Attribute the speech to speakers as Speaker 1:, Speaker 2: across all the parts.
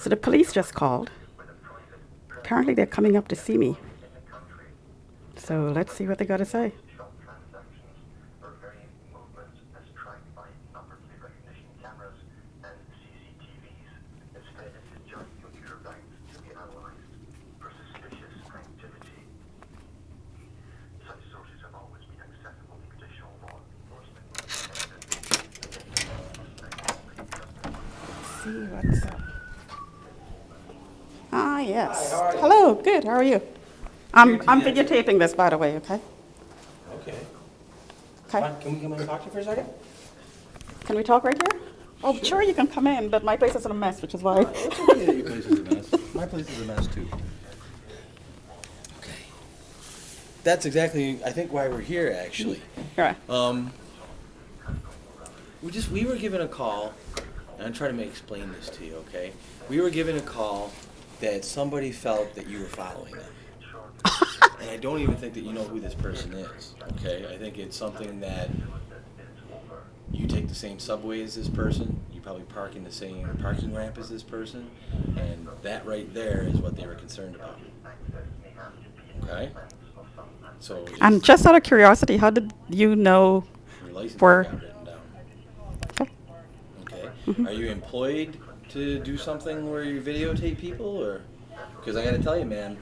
Speaker 1: So the police just called. Apparently they're coming up to see me. So let's see what they got to say. See what's up. Ah, yes.
Speaker 2: Hi, how are you?
Speaker 1: Hello, good. How are you? I'm videotaping this, by the way, okay?
Speaker 2: Okay.
Speaker 1: Okay.
Speaker 2: Can we come in and talk to you for a second?
Speaker 1: Can we talk right here? Oh, sure, you can come in, but my place is in a mess, which is why.
Speaker 2: It's okay that your place is a mess. My place is a mess too. Okay. That's exactly, I think, why we're here, actually.
Speaker 1: Right.
Speaker 2: We were given a call, and I'm trying to explain this to you, okay? We were given a call that somebody felt that you were following them. And I don't even think that you know who this person is, okay? I think it's something that you take the same subway as this person, you probably park in the same parking ramp as this person, and that right there is what they were concerned about. Okay? So
Speaker 1: And just out of curiosity, how did you know
Speaker 2: your license
Speaker 1: where?
Speaker 2: got written down.
Speaker 1: Okay.
Speaker 2: Okay. Are you employed to do something where you videotape people, or? Because I got to tell you, man,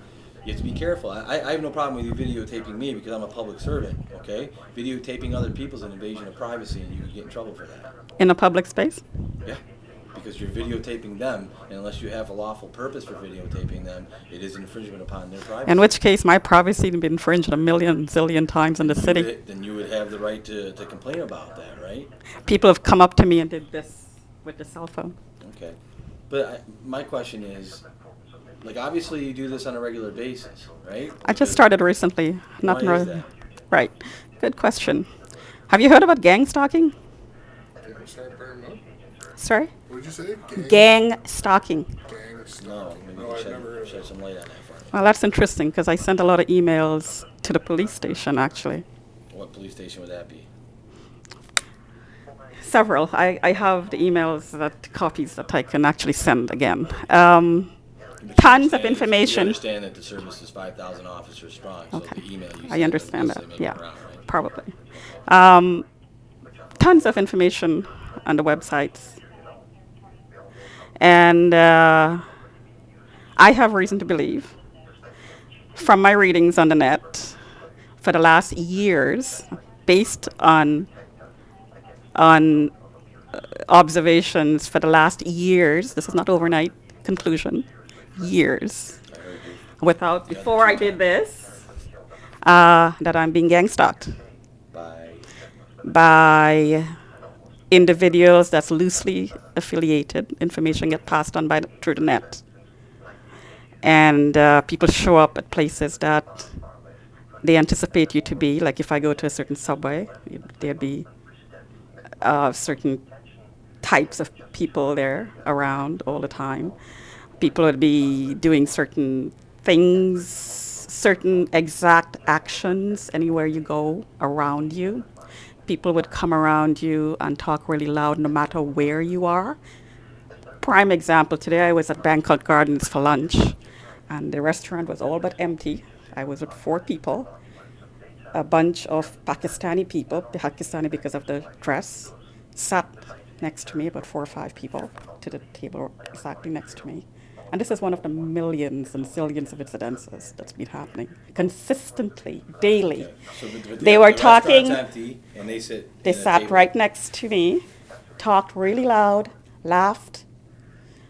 Speaker 2: you have to be careful. I have no problem with you videotaping me because I'm a public servant. Okay, videotaping other people's an invasion of privacy, and you can get in trouble for that.
Speaker 1: In a public space?
Speaker 2: Yeah, because you're videotaping them, and unless you have a lawful purpose for videotaping them, it is an infringement upon their privacy.
Speaker 1: In which case, my privacy has been infringed a million, zillion times in the city.
Speaker 2: Then you would have the right to complain about that, right?
Speaker 1: People have come up to me and did this with the cell phone.
Speaker 2: Okay, but my question is, like, obviously you do this on a regular basis, right?
Speaker 1: I just started recently. Nothing
Speaker 2: Why is
Speaker 1: really.
Speaker 2: that?
Speaker 1: Right. Good question. Have you heard about gang stalking?
Speaker 3: People start burning up.
Speaker 1: Sorry?
Speaker 3: What did you say?
Speaker 1: Gang stalking.
Speaker 3: Gang stuff.
Speaker 2: No, maybe
Speaker 3: No,
Speaker 2: you
Speaker 3: I've
Speaker 2: can
Speaker 3: never heard of
Speaker 2: shed
Speaker 3: it.
Speaker 2: some light on that for me.
Speaker 1: Well, that's interesting because I sent a lot of emails to the police station, actually.
Speaker 2: What police station would that be?
Speaker 1: Several. I have the emails, copies that I can actually send again.
Speaker 2: But you
Speaker 1: Tons of
Speaker 2: understand-
Speaker 1: information.
Speaker 2: You understand that the service is 5,000 officers strong, so
Speaker 1: Okay.
Speaker 2: the email you
Speaker 1: I
Speaker 2: send
Speaker 1: understand
Speaker 2: is
Speaker 1: that.
Speaker 2: maybe
Speaker 1: Yeah,
Speaker 2: around, right?
Speaker 1: probably. Tons of information on the websites. And I have reason to believe, from my readings on the net for the last years, based on observations for the last years, this is not overnight conclusion, years,
Speaker 2: I heard you.
Speaker 1: before I did this, that I'm being gang stalked
Speaker 2: By
Speaker 1: by individuals that's loosely affiliated. Information get passed on through the net. And people show up at places that they anticipate you to be. Like if I go to a certain subway, there'd be certain types of people there around all the time. People would be doing certain things, certain exact actions anywhere you go around you. People would come around you and talk really loud no matter where you are. Prime example, today I was at Bangkok Gardens for lunch, and the restaurant was all but empty. I was with 4 people, a bunch of Pakistani people, Pakistani because of the dress, sat next to me, about 4 or 5 people to the table exactly next to me. And this is one of the millions and zillions of incidences that's been happening consistently, daily.
Speaker 2: okay. So
Speaker 1: They were
Speaker 2: the restaurant's
Speaker 1: talking-
Speaker 2: empty, and they sit.
Speaker 1: They
Speaker 2: in a
Speaker 1: sat
Speaker 2: table.
Speaker 1: right next to me, talked really loud, laughed.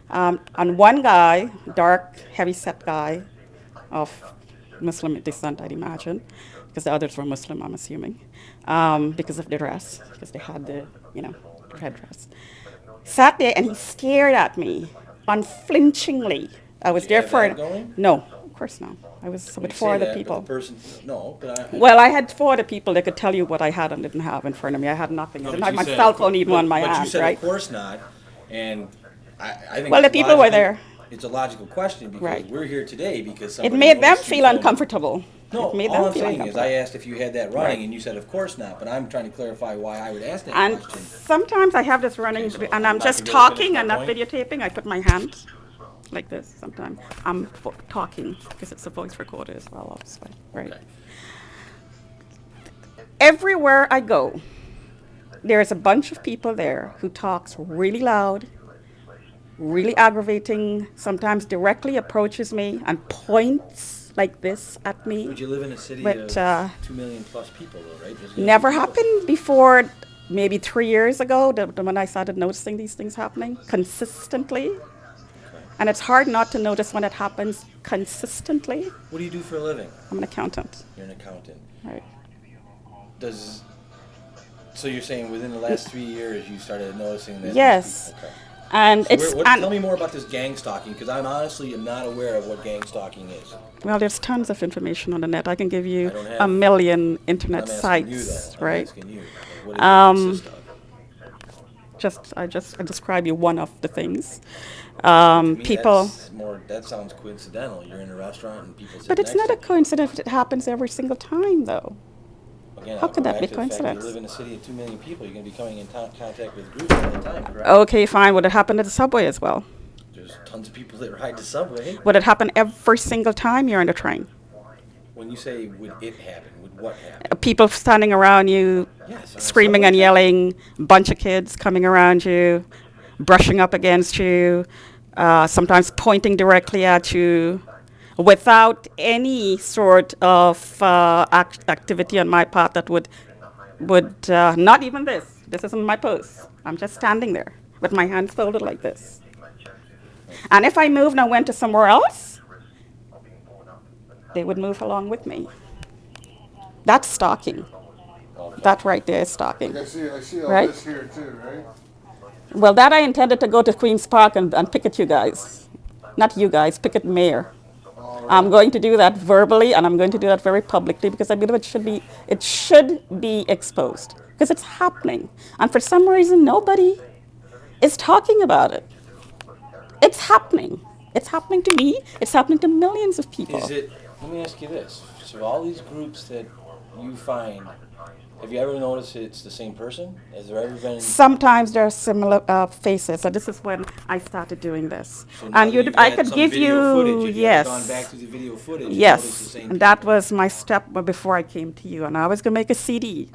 Speaker 1: And one guy, dark, heavy-set guy of Muslim descent, I'd imagine, because the others were Muslim, I'm assuming, because of the dress, because they had the, red dress. Sat there and he stared at me unflinchingly. I was
Speaker 2: Did you
Speaker 1: there
Speaker 2: have
Speaker 1: for
Speaker 2: that going?
Speaker 1: No, of course not. I was
Speaker 2: When
Speaker 1: with
Speaker 2: you
Speaker 1: 4
Speaker 2: say
Speaker 1: other
Speaker 2: that, but
Speaker 1: people.
Speaker 2: the person, no, but I.
Speaker 1: Well, I had 4 other people that could tell you what I had and didn't have in front of me. I had nothing. I
Speaker 2: No,
Speaker 1: didn't
Speaker 2: but
Speaker 1: have
Speaker 2: you
Speaker 1: my
Speaker 2: said,
Speaker 1: cell phone even on my
Speaker 2: but you
Speaker 1: hand,
Speaker 2: said,
Speaker 1: right?
Speaker 2: of course not, and I think.
Speaker 1: Well,
Speaker 2: it's
Speaker 1: the people were
Speaker 2: logical-
Speaker 1: there.
Speaker 2: It's a logical question because
Speaker 1: Right.
Speaker 2: we're here today because
Speaker 1: It
Speaker 2: somebody
Speaker 1: made them
Speaker 2: noticed you
Speaker 1: feel
Speaker 2: filming.
Speaker 1: uncomfortable.
Speaker 2: No,
Speaker 1: It made
Speaker 2: all
Speaker 1: them
Speaker 2: I'm
Speaker 1: feel
Speaker 2: saying is I
Speaker 1: uncomfortable.
Speaker 2: asked if you had that running,
Speaker 1: Right.
Speaker 2: and you said, of course not. But I'm trying to clarify why I would ask that
Speaker 1: And
Speaker 2: question.
Speaker 1: sometimes I have this running,
Speaker 2: Okay, so
Speaker 1: and
Speaker 2: I'm
Speaker 1: I'm
Speaker 2: not
Speaker 1: just
Speaker 2: gonna finish
Speaker 1: talking
Speaker 2: my
Speaker 1: and not
Speaker 2: point.
Speaker 1: videotaping. I put my hand like this sometimes. I'm talking because it's a voice recorder as well, obviously, right?
Speaker 2: Okay.
Speaker 1: Everywhere I go, there's a bunch of people there who talks really loud, really aggravating, sometimes directly approaches me and points like this at me.
Speaker 2: But you live in a city
Speaker 1: But
Speaker 2: of 2 million plus people, though, right? There's gonna be
Speaker 1: never
Speaker 2: people.
Speaker 1: happened before maybe 3 years ago, when I started noticing these things happening consistently.
Speaker 2: Okay.
Speaker 1: And it's hard not to notice when it happens consistently.
Speaker 2: What do you do for a living?
Speaker 1: I'm an accountant.
Speaker 2: You're an accountant.
Speaker 1: Right.
Speaker 2: So you're saying within the last 3 years you started noticing that?
Speaker 1: Yes.
Speaker 2: Okay.
Speaker 1: And
Speaker 2: So
Speaker 1: it's
Speaker 2: tell me more about this gang stalking, because I'm honestly not aware of what gang stalking is.
Speaker 1: well, there's tons of information on the net. I can give
Speaker 2: I
Speaker 1: you
Speaker 2: don't have-
Speaker 1: a million internet
Speaker 2: I'm asking you,
Speaker 1: sites,
Speaker 2: though. I'm
Speaker 1: right?
Speaker 2: asking you. What does it consist of?
Speaker 1: I describe you one of the things.
Speaker 2: To me,
Speaker 1: People,
Speaker 2: that sounds coincidental. You're in a restaurant and people sit
Speaker 1: but it's
Speaker 2: next
Speaker 1: not a
Speaker 2: to you.
Speaker 1: coincidence. It happens every single time, though.
Speaker 2: Again,
Speaker 1: How
Speaker 2: I'll
Speaker 1: could
Speaker 2: go
Speaker 1: that
Speaker 2: back
Speaker 1: be
Speaker 2: to the fact that
Speaker 1: coincidence?
Speaker 2: You live in a city of 2 million people. You're going to be coming in contact with groups all the time, correct?
Speaker 1: Okay, fine. Would it happen at the subway as well?
Speaker 2: There's tons of people that ride the subway.
Speaker 1: Would it happen every single time you're on the train?
Speaker 2: When you say would it happen, would what happen?
Speaker 1: People standing around you,
Speaker 2: Yes, on a
Speaker 1: screaming
Speaker 2: subway
Speaker 1: and
Speaker 2: train.
Speaker 1: yelling, bunch of kids coming around you, brushing up against you, sometimes pointing directly at you, without any sort of activity on my part that would not even this. This isn't my pose. I'm just standing there with my hands folded like this. And if I moved and went to somewhere else, they would move along with me. That's stalking. That right there is stalking.
Speaker 3: I see all
Speaker 1: Right?
Speaker 3: this here too, right?
Speaker 1: Well, that I intended to go to Queen's Park and picket you guys. Not you guys, picket mayor.
Speaker 3: All right.
Speaker 1: I'm going to do that verbally, and I'm going to do that very publicly because I believe it should be exposed because it's happening. And for some reason, nobody is talking about it. It's happening. It's happening to me. It's happening to millions of people.
Speaker 2: Let me ask you this. So all these groups that you find, have you ever noticed it's the same person? Has there ever been...
Speaker 1: Sometimes there are similar faces. So this is when I started doing this.
Speaker 2: So now
Speaker 1: And
Speaker 2: that you've
Speaker 1: I
Speaker 2: had
Speaker 1: could
Speaker 2: some
Speaker 1: give
Speaker 2: video footage,
Speaker 1: you,
Speaker 2: if
Speaker 1: yes.
Speaker 2: you ever gone back to the video footage, you noticed the
Speaker 1: Yes,
Speaker 2: same
Speaker 1: and that
Speaker 2: people.
Speaker 1: was my step before I came to you. And I was going to make a CD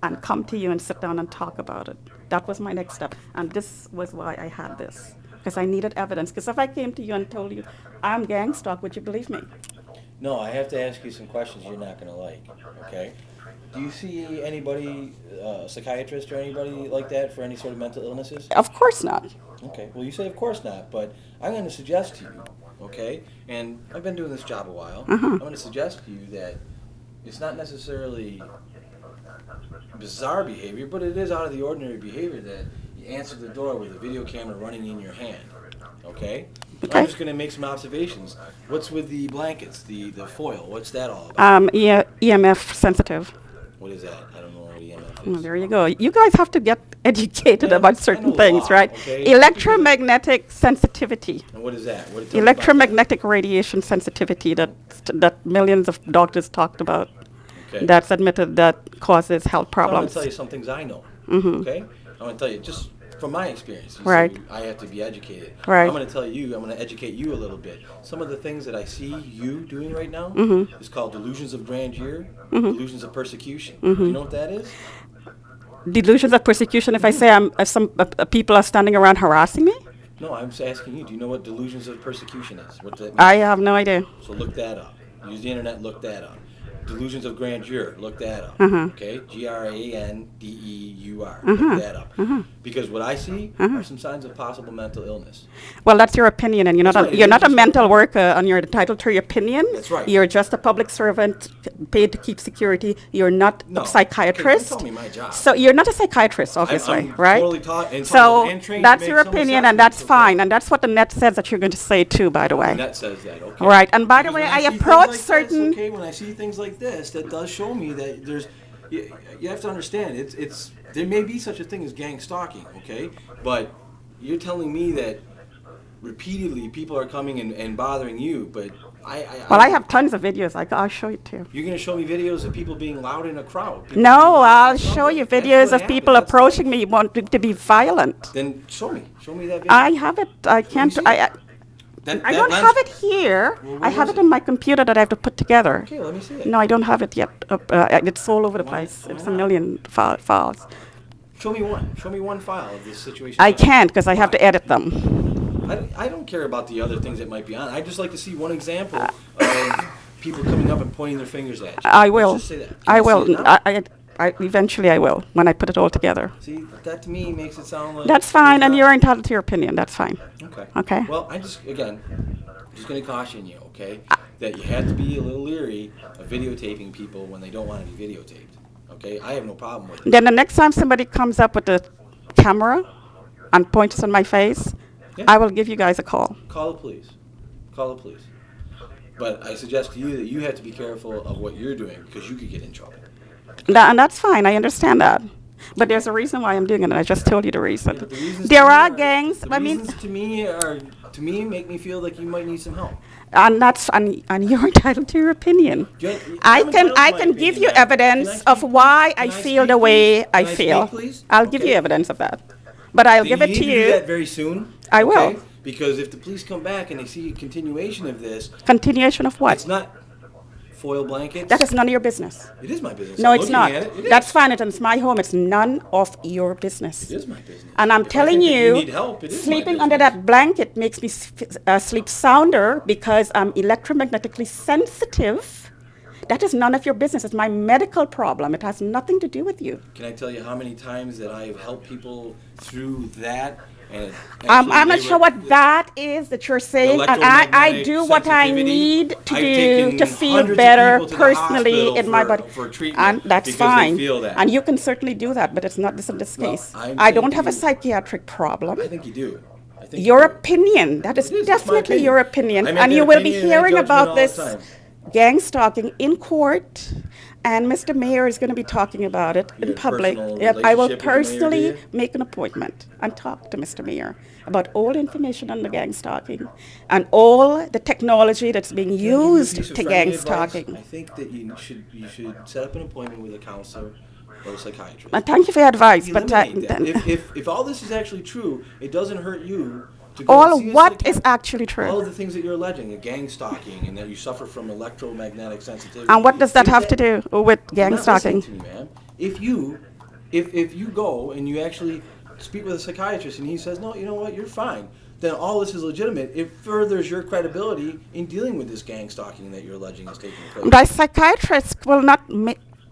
Speaker 1: and come to you and sit down and talk about it. That was my next step. And this was why I had this, because I needed evidence. Because if I came to you and told you I'm gang stalked, would you believe me?
Speaker 2: No, I have to ask you some questions you're not going to like, okay? Do you see anybody, psychiatrist or anybody like that for any sort of mental illnesses?
Speaker 1: Of course not.
Speaker 2: Okay, well, you say of course not, but I'm going to suggest to you, okay, and I've been doing this job a while, I'm going to suggest to you that it's not necessarily bizarre behavior, but it is out of the ordinary behavior that you answer the door with a video camera running in your hand, okay?
Speaker 1: Okay.
Speaker 2: I'm just going to make some observations. What's with the blankets, the foil? What's that all about?
Speaker 1: EMF sensitive.
Speaker 2: What is that? I don't know what EMF
Speaker 1: Well,
Speaker 2: is.
Speaker 1: there you go. You guys have to get educated
Speaker 2: Yeah,
Speaker 1: about
Speaker 2: I know
Speaker 1: certain
Speaker 2: the
Speaker 1: things,
Speaker 2: law,
Speaker 1: right?
Speaker 2: okay?
Speaker 1: Electromagnetic sensitivity.
Speaker 2: And what is that? What, tell me about that.
Speaker 1: Electromagnetic radiation sensitivity that millions of doctors talked about.
Speaker 2: Okay.
Speaker 1: That's admitted that causes health
Speaker 2: So I'm going
Speaker 1: problems.
Speaker 2: to tell you some things I know. Okay? I'm going to tell you just from my experience. You
Speaker 1: Right.
Speaker 2: say I have to be educated.
Speaker 1: Right.
Speaker 2: I'm going to tell you, I'm going to educate you a little bit. Some of the things that I see you doing right now is called delusions of grandeur, delusions of persecution. Do you know what that is?
Speaker 1: Delusions of persecution. If I say people are standing around harassing me,
Speaker 2: No, I'm just asking you. Do you know what delusions of persecution is? What that means?
Speaker 1: I have no idea.
Speaker 2: So look that up. Use the internet, look that up. Delusions of grandeur, look that up. Okay? GRANDEUR. Look that up. Because what I see are some signs of possible mental illness.
Speaker 1: Well, that's your opinion, and you're
Speaker 2: That's
Speaker 1: not
Speaker 2: right,
Speaker 1: you're
Speaker 2: it
Speaker 1: not
Speaker 2: is
Speaker 1: a
Speaker 2: just
Speaker 1: mental
Speaker 2: my
Speaker 1: worker, and you're entitled to your opinion.
Speaker 2: That's right.
Speaker 1: You're just a public servant paid to keep security. You're not
Speaker 2: No.
Speaker 1: a psychiatrist.
Speaker 2: Okay, don't tell me my job.
Speaker 1: So you're not a psychiatrist, obviously,
Speaker 2: I'm
Speaker 1: right?
Speaker 2: totally taught and
Speaker 1: So
Speaker 2: and trained to
Speaker 1: that's
Speaker 2: make
Speaker 1: your
Speaker 2: some
Speaker 1: opinion, and that's
Speaker 2: assessments, okay?
Speaker 1: fine, and that's what the net says that you're going to say too, by the way.
Speaker 2: And that says that, okay.
Speaker 1: Right, and by the
Speaker 2: Because
Speaker 1: way,
Speaker 2: when
Speaker 1: I
Speaker 2: see things
Speaker 1: approach
Speaker 2: like this,
Speaker 1: certain.
Speaker 2: okay, when I see things like this, that does show me that there's. You have to understand, it's there may be such a thing as gang stalking, okay, but you're telling me that repeatedly people are coming and bothering you, but
Speaker 1: Well, I have tons of videos. I'll show you too.
Speaker 2: You're gonna show me videos of people being loud in a crowd. people
Speaker 1: No,
Speaker 2: being loud
Speaker 1: I'll
Speaker 2: in a
Speaker 1: show
Speaker 2: subway.
Speaker 1: you
Speaker 2: That's
Speaker 1: videos
Speaker 2: what
Speaker 1: of people
Speaker 2: happens. That's
Speaker 1: approaching me wanting to be violent.
Speaker 2: Then show me that video.
Speaker 1: I have it. I can't.
Speaker 2: see
Speaker 1: I,
Speaker 2: it.
Speaker 1: I don't have it here.
Speaker 2: Well,
Speaker 1: I
Speaker 2: where
Speaker 1: have
Speaker 2: was
Speaker 1: it in my computer that I have to put together.
Speaker 2: Okay, let me see it.
Speaker 1: No, I don't have it yet. It's all over the
Speaker 2: Why-
Speaker 1: place.
Speaker 2: why
Speaker 1: It's a
Speaker 2: not?
Speaker 1: million files.
Speaker 2: Show me one. Show me one file of this situation.
Speaker 1: I can't because I have to
Speaker 2: Why?
Speaker 1: edit them.
Speaker 2: I don't care about the other things that might be on. I just like to see one example of people coming up and pointing their fingers at you.
Speaker 1: I
Speaker 2: Let's
Speaker 1: will.
Speaker 2: just say that. Can
Speaker 1: I
Speaker 2: see
Speaker 1: will.
Speaker 2: it now?
Speaker 1: Eventually I will when I put it all together.
Speaker 2: See, that to me makes it sound like
Speaker 1: That's fine,
Speaker 2: there's
Speaker 1: and
Speaker 2: not-
Speaker 1: you're entitled to your opinion. That's fine.
Speaker 2: Okay.
Speaker 1: Okay.
Speaker 2: Well, I just again, just going to caution you, okay, that you have to be a little leery of videotaping people when they don't want to be videotaped. Okay, I have no problem with it.
Speaker 1: Then the next time somebody comes up with a camera and points on my face,
Speaker 2: Yeah.
Speaker 1: I will give you guys a call.
Speaker 2: Call the police. Call the police. But I suggest to you that you have to be careful of what you're doing because you could get in trouble.
Speaker 1: And that's fine. I understand that. But there's a reason why I'm doing it, and I just told you the reason.
Speaker 2: The reasons
Speaker 1: There
Speaker 2: to me
Speaker 1: are gangs.
Speaker 2: The
Speaker 1: I mean,
Speaker 2: reasons to me make me feel like you might need some help.
Speaker 1: and you're entitled to your opinion. I can give you evidence of why I feel the way I feel. I'll give you evidence of that. But I'll give it to
Speaker 2: You need to do that
Speaker 1: you.
Speaker 2: very soon.
Speaker 1: I will.
Speaker 2: Because if the police come back and they see a continuation of this,
Speaker 1: Continuation of
Speaker 2: it's
Speaker 1: what?
Speaker 2: not foil blankets.
Speaker 1: That is none of your business.
Speaker 2: It is my business.
Speaker 1: No,
Speaker 2: I'm
Speaker 1: it's
Speaker 2: looking
Speaker 1: not.
Speaker 2: at it. It
Speaker 1: That's
Speaker 2: is.
Speaker 1: fine. It's my home. It's none of your business.
Speaker 2: It is my business.
Speaker 1: And I'm
Speaker 2: If I
Speaker 1: telling
Speaker 2: think that
Speaker 1: you,
Speaker 2: need help, it is my
Speaker 1: sleeping under
Speaker 2: business.
Speaker 1: that blanket makes me sleep sounder because I'm electromagnetically sensitive. That is none of your business. It's my medical problem. It has nothing to do with you.
Speaker 2: Can I tell you how many times that I have helped people through that? And
Speaker 1: I'm
Speaker 2: actually
Speaker 1: not
Speaker 2: they
Speaker 1: sure
Speaker 2: were-
Speaker 1: what that is that you're saying, and I
Speaker 2: electromagnetic
Speaker 1: do what I
Speaker 2: sensitivity.
Speaker 1: need to
Speaker 2: I've
Speaker 1: do
Speaker 2: taken
Speaker 1: to feel
Speaker 2: hundreds of
Speaker 1: better
Speaker 2: people to the
Speaker 1: personally
Speaker 2: hospital
Speaker 1: in my
Speaker 2: for-
Speaker 1: body.
Speaker 2: for treatment
Speaker 1: And that's
Speaker 2: because they
Speaker 1: fine.
Speaker 2: feel that.
Speaker 1: And you can certainly do that, but it's not this in this
Speaker 2: Well,
Speaker 1: case.
Speaker 2: I'm
Speaker 1: I
Speaker 2: saying
Speaker 1: don't
Speaker 2: to
Speaker 1: have a
Speaker 2: you-
Speaker 1: psychiatric problem.
Speaker 2: I think you do. I think
Speaker 1: Your
Speaker 2: you do.
Speaker 1: opinion, that is
Speaker 2: It is, it's my
Speaker 1: definitely
Speaker 2: opinion.
Speaker 1: your opinion.
Speaker 2: I make
Speaker 1: And
Speaker 2: an
Speaker 1: you will be
Speaker 2: opinion and I
Speaker 1: hearing
Speaker 2: judgment all
Speaker 1: about
Speaker 2: the
Speaker 1: this
Speaker 2: time.
Speaker 1: gang stalking in court. And Mr. Mayor is going to be talking about it
Speaker 2: You
Speaker 1: in
Speaker 2: have
Speaker 1: public.
Speaker 2: personal
Speaker 1: Yep, I will
Speaker 2: relationship with the mayor, do
Speaker 1: personally
Speaker 2: you?
Speaker 1: make an appointment and talk to Mr. Mayor about all the information on the gang stalking and all the technology that's being
Speaker 2: Can I give you a
Speaker 1: used
Speaker 2: piece of
Speaker 1: to
Speaker 2: friendly
Speaker 1: gang
Speaker 2: advice?
Speaker 1: stalking.
Speaker 2: I think that you should set up an appointment with a counselor or a psychiatrist.
Speaker 1: And thank you for your advice, but
Speaker 2: Eliminate that.
Speaker 1: then-
Speaker 2: If all this is actually true, it doesn't hurt you to go
Speaker 1: all
Speaker 2: and see a
Speaker 1: what is
Speaker 2: psychiatrist.
Speaker 1: actually
Speaker 2: All
Speaker 1: true.
Speaker 2: of the things that you're alleging, a gang stalking, and that you suffer from electromagnetic sensitivity.
Speaker 1: And what does that
Speaker 2: If
Speaker 1: have to do with gang
Speaker 2: You're not listening
Speaker 1: stalking?
Speaker 2: to me, ma'am. If you go and you actually speak with a psychiatrist and he says, no, you know what, you're fine, then all this is legitimate. It furthers your credibility in dealing with this gang stalking that you're alleging is taking place.
Speaker 1: My psychiatrist will not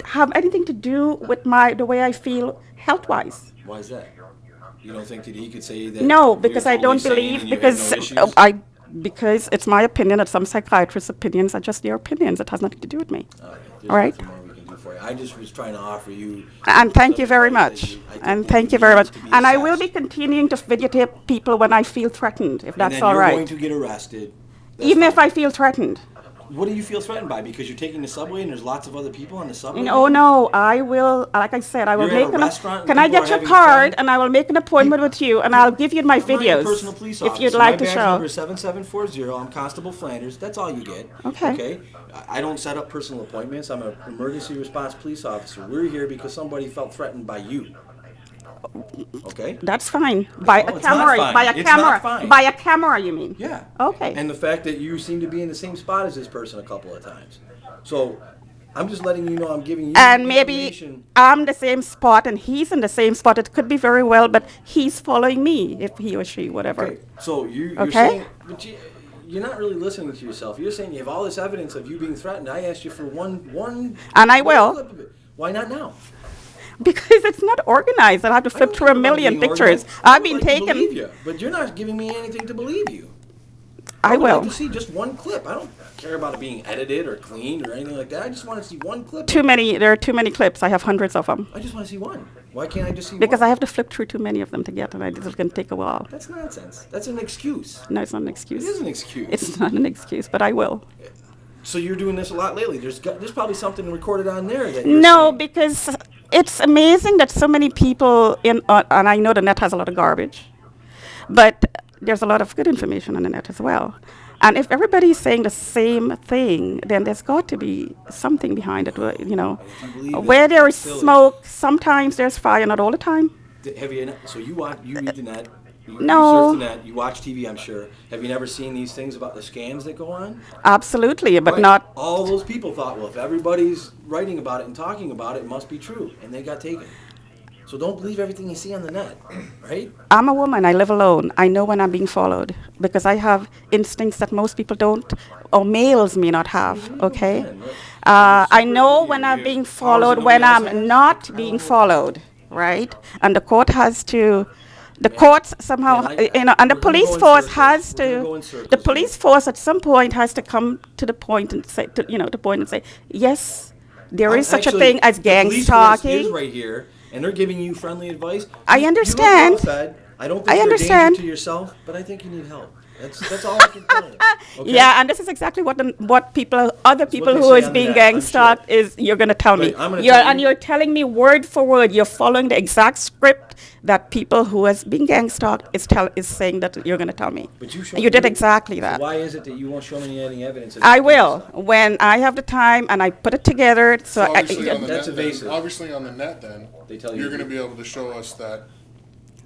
Speaker 1: have anything to do with the way I feel health-wise.
Speaker 2: Why is that? You don't think that he could say that?
Speaker 1: No,
Speaker 2: you're
Speaker 1: because I
Speaker 2: totally
Speaker 1: don't
Speaker 2: sane
Speaker 1: believe
Speaker 2: and you have no issues?
Speaker 1: because it's my opinion that some psychiatrists' opinions are just their opinions. It has nothing to do with me.
Speaker 2: There's
Speaker 1: All right.
Speaker 2: nothing more we can do for you. I just was trying to offer you.
Speaker 1: And thank you
Speaker 2: some
Speaker 1: very
Speaker 2: advice
Speaker 1: much.
Speaker 2: that I think
Speaker 1: And thank you
Speaker 2: needs
Speaker 1: very much.
Speaker 2: to be
Speaker 1: And I will be
Speaker 2: assessed.
Speaker 1: continuing to videotape people when I feel threatened, if
Speaker 2: And
Speaker 1: that's
Speaker 2: then
Speaker 1: all
Speaker 2: you're going
Speaker 1: right.
Speaker 2: to get arrested. That's
Speaker 1: Even if
Speaker 2: fine.
Speaker 1: I feel threatened.
Speaker 2: What do you feel threatened by? Because you're taking the subway and there's lots of other people on the subway?
Speaker 1: Oh no, I will. Like I said, I will
Speaker 2: You're at
Speaker 1: make
Speaker 2: a
Speaker 1: an.
Speaker 2: restaurant and
Speaker 1: Can I
Speaker 2: people
Speaker 1: get
Speaker 2: are
Speaker 1: your
Speaker 2: having
Speaker 1: card
Speaker 2: fun?
Speaker 1: and I will make an appointment with you and I'll give you my
Speaker 2: I'm not your
Speaker 1: videos
Speaker 2: personal police
Speaker 1: if
Speaker 2: officer.
Speaker 1: you'd like to
Speaker 2: My badge
Speaker 1: show.
Speaker 2: number is 7740. I'm Constable Flanders. That's all you get.
Speaker 1: Okay.
Speaker 2: Okay. I don't set up personal appointments. I'm an emergency response police officer. We're here because somebody felt threatened by you. Okay.
Speaker 1: That's fine. By
Speaker 2: No,
Speaker 1: a
Speaker 2: it's not
Speaker 1: camera.
Speaker 2: fine.
Speaker 1: By a
Speaker 2: It's
Speaker 1: camera.
Speaker 2: not fine.
Speaker 1: By a camera, you mean?
Speaker 2: Yeah.
Speaker 1: Okay.
Speaker 2: And the fact that you seem to be in the same spot as this person a couple of times. So I'm just letting you know I'm giving you
Speaker 1: And maybe
Speaker 2: information.
Speaker 1: I'm the same spot and he's in the same spot. It could be very well, but he's following me, if he or she, whatever.
Speaker 2: Okay. So you're
Speaker 1: Okay.
Speaker 2: saying, but you're not really listening to yourself. You're saying you have all this evidence of you being threatened. I asked you for one.
Speaker 1: And I
Speaker 2: one
Speaker 1: will.
Speaker 2: clip of it. Why not now?
Speaker 1: Because it's not organized. I'll have to
Speaker 2: I
Speaker 1: flip
Speaker 2: don't
Speaker 1: through a
Speaker 2: care about
Speaker 1: million
Speaker 2: being
Speaker 1: pictures.
Speaker 2: organized. I
Speaker 1: I've
Speaker 2: would
Speaker 1: been
Speaker 2: like to believe
Speaker 1: taken.
Speaker 2: you, but you're not giving me anything to believe you.
Speaker 1: I
Speaker 2: would like
Speaker 1: will.
Speaker 2: to see just one clip. I don't care about it being edited or cleaned or anything like that. I just want to see one clip.
Speaker 1: Too many. There are too many clips. I have hundreds of them.
Speaker 2: I just want to see one. Why can't I just see
Speaker 1: Because
Speaker 2: one?
Speaker 1: I have to flip through too many of them to get, and it's going to take a while.
Speaker 2: That's nonsense. That's an excuse.
Speaker 1: No, it's not an
Speaker 2: It
Speaker 1: excuse.
Speaker 2: is an excuse.
Speaker 1: It's not an excuse, but I will.
Speaker 2: So you're doing this a lot lately. There's probably something recorded on there that you're
Speaker 1: No,
Speaker 2: saying.
Speaker 1: because it's amazing that so many people and I know the net has a lot of garbage, but there's a lot of good information on the net as well. And if everybody's saying the same thing, then there's got to be something behind it. You know,
Speaker 2: If you believe
Speaker 1: where
Speaker 2: it,
Speaker 1: there is
Speaker 2: it's silly.
Speaker 1: smoke, sometimes there's fire. Not all the time.
Speaker 2: Have you? So you read the net. You surf the
Speaker 1: No,
Speaker 2: net. You watch TV. I'm sure. Have you never seen these things about the scams that go on?
Speaker 1: absolutely, but
Speaker 2: Right.
Speaker 1: not.
Speaker 2: All those people thought, well, if everybody's writing about it and talking about it, it must be true, and they got taken. So don't believe everything you see on the net, right?
Speaker 1: I'm a woman. I live alone. I know when I'm being followed because I have instincts that most people don't, or males may not
Speaker 2: Well,
Speaker 1: have.
Speaker 2: you know,
Speaker 1: Okay.
Speaker 2: again, right? Your
Speaker 1: I
Speaker 2: super,
Speaker 1: know
Speaker 2: your,
Speaker 1: when I'm
Speaker 2: your
Speaker 1: being
Speaker 2: powers that
Speaker 1: followed,
Speaker 2: nobody
Speaker 1: when
Speaker 2: else
Speaker 1: I'm
Speaker 2: has.
Speaker 1: not
Speaker 2: I
Speaker 1: being
Speaker 2: don't know.
Speaker 1: followed, right? And the court has to, the
Speaker 2: Man,
Speaker 1: courts somehow,
Speaker 2: man,
Speaker 1: and the
Speaker 2: we're gonna
Speaker 1: police
Speaker 2: go in
Speaker 1: force
Speaker 2: circles.
Speaker 1: has
Speaker 2: We're gonna
Speaker 1: to,
Speaker 2: go in
Speaker 1: the
Speaker 2: circles here.
Speaker 1: police force at some point has to come to the point and say, to point and say, yes, there is such a
Speaker 2: Actually,
Speaker 1: thing as
Speaker 2: the
Speaker 1: gang
Speaker 2: police force is
Speaker 1: stalking.
Speaker 2: right here, and they're giving you friendly advice.
Speaker 1: I
Speaker 2: You look well
Speaker 1: understand.
Speaker 2: fed. I don't
Speaker 1: I
Speaker 2: think you're a danger
Speaker 1: understand.
Speaker 2: to yourself, but I think you need help. That's all I can tell you. Okay?
Speaker 1: Yeah, and this is exactly what people, other
Speaker 2: It's what
Speaker 1: people
Speaker 2: they
Speaker 1: who
Speaker 2: say
Speaker 1: is
Speaker 2: on the
Speaker 1: being
Speaker 2: net,
Speaker 1: gang
Speaker 2: I'm sure.
Speaker 1: stalked is you're gonna tell me.
Speaker 2: But I'm gonna
Speaker 1: You're
Speaker 2: tell
Speaker 1: and
Speaker 2: you.
Speaker 1: you're telling me word for word. You're following the exact script that people who has been gang stalked is saying that you're gonna tell me.
Speaker 2: But you show.
Speaker 1: And you did exactly
Speaker 2: So
Speaker 1: that.
Speaker 2: why is it that you won't show me any evidence of
Speaker 1: I
Speaker 2: this gang
Speaker 1: will
Speaker 2: stuff?
Speaker 1: when I have the time and I put it together. So
Speaker 3: So obviously on the
Speaker 2: That's
Speaker 3: net,
Speaker 2: evasive.
Speaker 3: then, obviously on the net, then
Speaker 2: They tell you
Speaker 3: you're
Speaker 2: to
Speaker 3: going to
Speaker 2: do.
Speaker 3: be able to show us that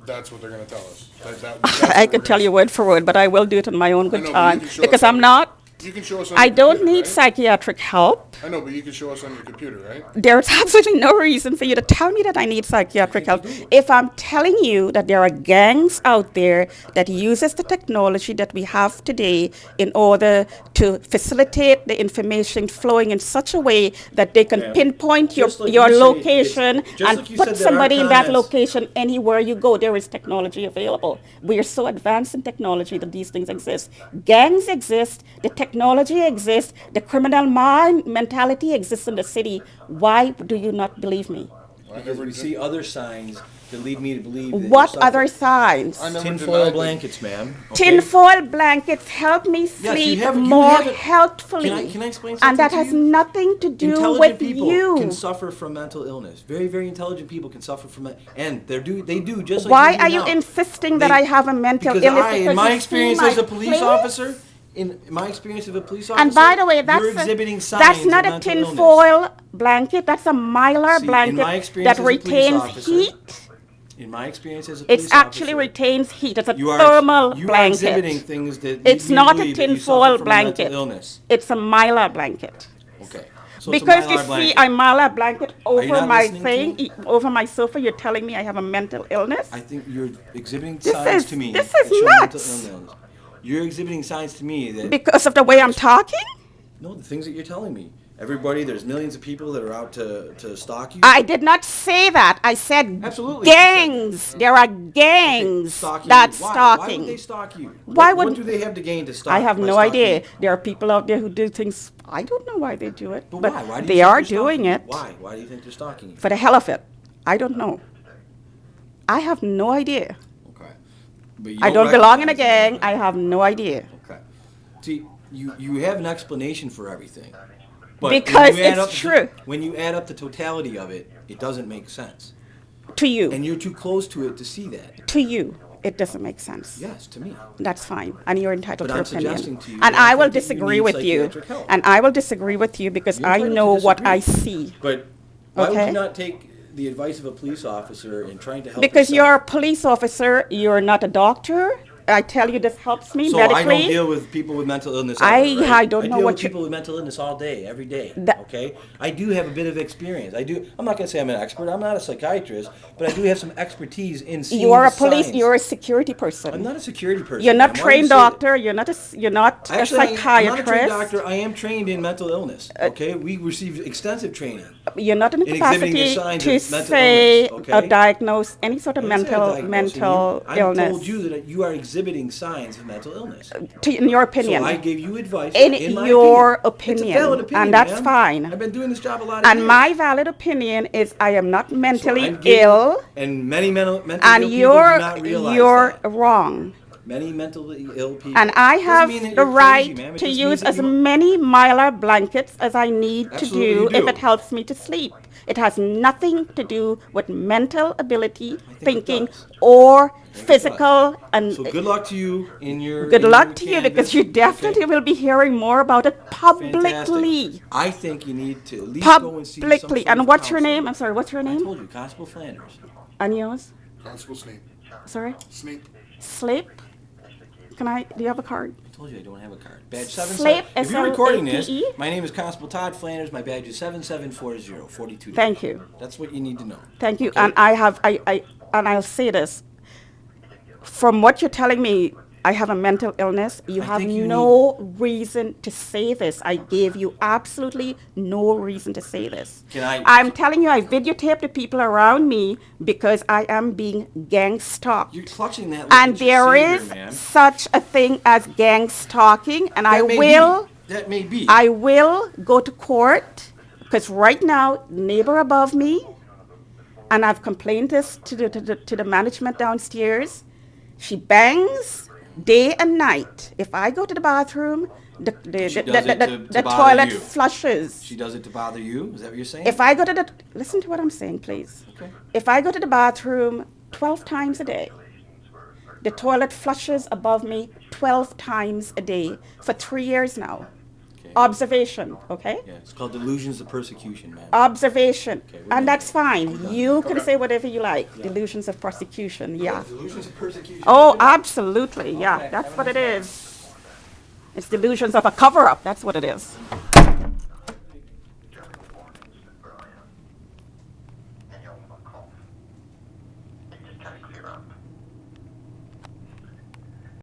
Speaker 3: that's what they're going to tell us. That's
Speaker 1: I
Speaker 3: what
Speaker 1: can
Speaker 3: we're
Speaker 1: tell
Speaker 3: gonna
Speaker 1: you word for word, but I will do it in my own
Speaker 3: I
Speaker 1: good
Speaker 3: know, but you
Speaker 1: time
Speaker 3: can show
Speaker 1: because
Speaker 3: us on
Speaker 1: I'm
Speaker 3: your-
Speaker 1: not.
Speaker 3: You can show us on
Speaker 1: I
Speaker 3: your
Speaker 1: don't
Speaker 3: computer,
Speaker 1: need
Speaker 3: right?
Speaker 1: psychiatric help.
Speaker 3: I know, but you can show us on your computer, right?
Speaker 1: There's absolutely no reason for you to tell me that I need psychiatric
Speaker 2: I think
Speaker 1: help.
Speaker 2: you do.
Speaker 1: If I'm telling you that there are gangs out there that uses the technology that we have today in order to facilitate the information flowing in such a way that they can
Speaker 2: Ma'am,
Speaker 1: pinpoint
Speaker 2: just like
Speaker 1: your
Speaker 2: you say,
Speaker 1: location
Speaker 2: just
Speaker 1: and
Speaker 2: like you
Speaker 1: put
Speaker 2: said that our
Speaker 1: somebody in that
Speaker 2: comments-
Speaker 1: location anywhere you go, there is technology available. We are so advanced in technology that these things exist. Gangs exist, the technology exists, the criminal mind mentality exists in the city. Why do you not believe me?
Speaker 3: I
Speaker 2: Because
Speaker 3: never
Speaker 2: we
Speaker 3: did-
Speaker 2: see other signs that lead me to believe that
Speaker 1: What
Speaker 2: you're
Speaker 1: other
Speaker 2: suffering.
Speaker 1: signs?
Speaker 3: I never
Speaker 2: Tinfoil
Speaker 3: denied that.
Speaker 2: blankets, ma'am. Okay?
Speaker 1: Tinfoil blankets help me
Speaker 2: Yes,
Speaker 1: sleep
Speaker 2: you
Speaker 1: more
Speaker 2: have it.
Speaker 1: healthfully.
Speaker 2: Can I explain
Speaker 1: And
Speaker 2: something
Speaker 1: that
Speaker 2: to
Speaker 1: has
Speaker 2: you?
Speaker 1: nothing to do
Speaker 2: Intelligent
Speaker 1: with
Speaker 2: people
Speaker 1: you.
Speaker 2: can suffer from mental illness. Very, very intelligent people can suffer from it, and they do just like
Speaker 1: Why
Speaker 2: you do
Speaker 1: are you
Speaker 2: now.
Speaker 1: insisting that
Speaker 2: They-
Speaker 1: I have a mental
Speaker 2: because
Speaker 1: illness?
Speaker 2: in
Speaker 1: Because
Speaker 2: my
Speaker 1: you
Speaker 2: experience
Speaker 1: see my
Speaker 2: as a police
Speaker 1: place?
Speaker 2: officer, in my experience of a police officer,
Speaker 1: And by the way, that's
Speaker 2: you're exhibiting signs
Speaker 1: that's not
Speaker 2: of
Speaker 1: a
Speaker 2: mental illness.
Speaker 1: tinfoil blanket. That's a mylar
Speaker 2: See, in
Speaker 1: blanket
Speaker 2: my experience
Speaker 1: that
Speaker 2: as a police
Speaker 1: retains
Speaker 2: officer,
Speaker 1: heat.
Speaker 2: In my experience as a police
Speaker 1: It actually
Speaker 2: officer,
Speaker 1: retains heat. It's a
Speaker 2: you are
Speaker 1: thermal
Speaker 2: you are
Speaker 1: blanket.
Speaker 2: exhibiting things that lead
Speaker 1: It's
Speaker 2: me to
Speaker 1: not a
Speaker 2: believe that you
Speaker 1: tinfoil
Speaker 2: suffer from a
Speaker 1: blanket.
Speaker 2: mental illness.
Speaker 1: It's a mylar blanket.
Speaker 2: Okay, so
Speaker 1: Because
Speaker 2: it's a
Speaker 1: you
Speaker 2: Mylar
Speaker 1: see
Speaker 2: blanket.
Speaker 1: a mylar blanket over
Speaker 2: not
Speaker 1: my
Speaker 2: listening to
Speaker 1: thing,
Speaker 2: me?
Speaker 1: over my sofa, you're telling me I have a mental illness?
Speaker 2: I think you're exhibiting
Speaker 1: This
Speaker 2: signs
Speaker 1: is-
Speaker 2: to me
Speaker 1: this
Speaker 2: that
Speaker 1: is
Speaker 2: show
Speaker 1: nuts.
Speaker 2: mental illness. You're exhibiting signs to me that
Speaker 1: Because of the way I'm talking?
Speaker 2: no, the things that you're telling me. Everybody, there's millions of people that are out to stalk you.
Speaker 1: I did not say that. I said
Speaker 2: Absolutely, you said
Speaker 1: gangs. There are
Speaker 2: Okay,
Speaker 1: gangs
Speaker 2: stalking
Speaker 1: that's
Speaker 2: you. Why?
Speaker 1: stalking.
Speaker 2: Why would they stalk you?
Speaker 1: Why
Speaker 2: what
Speaker 1: would-
Speaker 2: do they have to gain to stalk?
Speaker 1: I have
Speaker 2: by
Speaker 1: no
Speaker 2: stalking
Speaker 1: idea.
Speaker 2: you?
Speaker 1: There are people out there who do things. I don't know why they do it.
Speaker 2: But
Speaker 1: But
Speaker 2: why? Why do you
Speaker 1: they
Speaker 2: think
Speaker 1: are
Speaker 2: they're
Speaker 1: doing
Speaker 2: stalking you?
Speaker 1: it
Speaker 2: Why? Why do you think they're stalking you?
Speaker 1: for the hell of it. I don't know. I have no idea.
Speaker 2: Okay. But you
Speaker 1: I don't belong in a
Speaker 2: recognize
Speaker 1: gang.
Speaker 2: that.
Speaker 1: I have no idea.
Speaker 2: Okay. See, you have an explanation for everything. But
Speaker 1: Because
Speaker 2: when you add
Speaker 1: it's
Speaker 2: up
Speaker 1: true.
Speaker 2: When you add up the totality of it, it doesn't make sense.
Speaker 1: To you.
Speaker 2: And you're too close to it to see that.
Speaker 1: To you. It doesn't make sense.
Speaker 2: Yes, to me.
Speaker 1: That's fine, and you're entitled
Speaker 2: But
Speaker 1: to your
Speaker 2: I'm
Speaker 1: opinion.
Speaker 2: suggesting to you
Speaker 1: And
Speaker 2: that I
Speaker 1: I will
Speaker 2: think that you
Speaker 1: disagree
Speaker 2: need
Speaker 1: with you.
Speaker 2: psychiatric help.
Speaker 1: And I will disagree with you because
Speaker 2: You're
Speaker 1: I
Speaker 2: entitled to
Speaker 1: know what
Speaker 2: disagree.
Speaker 1: I see.
Speaker 2: But why would
Speaker 1: Okay.
Speaker 2: you not take the advice of a police officer in trying to help
Speaker 1: Because you're a
Speaker 2: yourself?
Speaker 1: police officer, you're not a doctor. I tell you, this helps me
Speaker 2: So I
Speaker 1: medically.
Speaker 2: don't deal with people with mental illness.
Speaker 1: I-
Speaker 2: ever, right?
Speaker 1: I don't know
Speaker 2: deal
Speaker 1: what
Speaker 2: with
Speaker 1: you-
Speaker 2: people with mental illness all day, every day.
Speaker 1: That-
Speaker 2: Okay, I do have a bit of experience. I do. I'm not going to say I'm an expert. I'm not a psychiatrist, but I do have some expertise in seeing
Speaker 1: You are a
Speaker 2: the
Speaker 1: police.
Speaker 2: signs.
Speaker 1: You're a security person.
Speaker 2: I'm not a security person.
Speaker 1: You're not
Speaker 2: ma'am. Why do you
Speaker 1: trained
Speaker 2: say that?
Speaker 1: doctor. You're not a. You're not a
Speaker 2: Actually, I'm not a trained
Speaker 1: psychiatrist.
Speaker 2: doctor. I am trained in mental illness. Okay, we received extensive training.
Speaker 1: You're not in the
Speaker 2: In exhibiting the
Speaker 1: capacity
Speaker 2: signs
Speaker 1: to
Speaker 2: of mental
Speaker 1: say
Speaker 2: illness,
Speaker 1: or
Speaker 2: okay?
Speaker 1: diagnose any sort of
Speaker 2: I didn't say I'm
Speaker 1: mental
Speaker 2: diagnosing
Speaker 1: mental
Speaker 2: you.
Speaker 1: illness.
Speaker 2: I told you that you are exhibiting signs of mental illness.
Speaker 1: In your opinion.
Speaker 2: So I gave you advice
Speaker 1: In
Speaker 2: my
Speaker 1: your
Speaker 2: It's a
Speaker 1: opinion,
Speaker 2: valid opinion,
Speaker 1: and that's
Speaker 2: ma'am.
Speaker 1: fine.
Speaker 2: I've been doing this job a lot of
Speaker 1: And
Speaker 2: years.
Speaker 1: my valid opinion is I am not
Speaker 2: So
Speaker 1: mentally
Speaker 2: I'm giving-
Speaker 1: ill,
Speaker 2: and many mentally
Speaker 1: and
Speaker 2: ill people do not
Speaker 1: you're
Speaker 2: realize that.
Speaker 1: wrong.
Speaker 2: Many mentally ill people.
Speaker 1: And I
Speaker 2: Doesn't
Speaker 1: have
Speaker 2: mean that
Speaker 1: the
Speaker 2: you're crazy,
Speaker 1: right
Speaker 2: ma'am. It
Speaker 1: to
Speaker 2: just
Speaker 1: use
Speaker 2: means that
Speaker 1: as
Speaker 2: you-
Speaker 1: many mylar blankets as I need
Speaker 2: Absolutely
Speaker 1: to
Speaker 2: you
Speaker 1: do if
Speaker 2: do.
Speaker 1: it helps me to sleep. It has nothing to do with mental ability,
Speaker 2: it
Speaker 1: thinking,
Speaker 2: does.
Speaker 1: or
Speaker 2: think it
Speaker 1: physical. And
Speaker 2: So good luck to you in your.
Speaker 1: good
Speaker 2: in
Speaker 1: luck
Speaker 2: your
Speaker 1: to you
Speaker 2: canvas,
Speaker 1: because you definitely
Speaker 2: okay?
Speaker 1: will be hearing more about it publicly.
Speaker 2: Fantastic. I think you need to at least go and see some
Speaker 1: Publicly.
Speaker 2: sort of
Speaker 1: And what's your
Speaker 2: counselor.
Speaker 1: name? I'm sorry, what's your
Speaker 2: I
Speaker 1: name?
Speaker 2: told you, Constable Flanders.
Speaker 1: And yours?
Speaker 3: Constable Sneap.
Speaker 1: Sorry?
Speaker 3: Sneap.
Speaker 1: Slip. Do you have a card?
Speaker 2: I told you I don't have a card. Badge
Speaker 1: Slip,
Speaker 2: 77. If you're recording this,
Speaker 1: S-L-A-P-E.
Speaker 2: my name is Constable Todd Flanders. My badge is 7740, 42.
Speaker 1: Thank you.
Speaker 2: That's what you need to know.
Speaker 1: Thank you.
Speaker 2: Okay?
Speaker 1: And and I'll say this. From what you're telling me, I have a mental illness. You
Speaker 2: I
Speaker 1: have
Speaker 2: think you
Speaker 1: no reason to say this. I gave you absolutely no reason to say this. I'm telling you, I videotaped the people around me because I am being gang stalked.
Speaker 2: You're clutching that.
Speaker 1: And there is such a thing as gang stalking, and
Speaker 2: That may be.
Speaker 1: I will go to court because right now, neighbor above me, and I've complained this to the management downstairs. She bangs day and night. If I go to the bathroom, the toilet flushes.
Speaker 2: She does it to bother you? Is that what you're saying?
Speaker 1: If I go to listen to what I'm saying, please.
Speaker 2: Okay.
Speaker 1: If I go to the bathroom 12 times a day, the toilet flushes above me 12 times a day for 3 years now.
Speaker 2: Okay.
Speaker 1: Observation, okay?
Speaker 2: Yeah, it's called delusions of persecution, man.
Speaker 1: Observation.
Speaker 2: Okay,
Speaker 1: And that's fine. You can say whatever you like.
Speaker 2: Yeah.
Speaker 1: Delusions of persecution, yeah.
Speaker 2: Delusions of persecution.
Speaker 1: Oh, absolutely, yeah.
Speaker 2: Okay,
Speaker 1: That's
Speaker 2: have a
Speaker 1: what it
Speaker 2: nice
Speaker 1: is. It's delusions of a cover-up. That's what it is.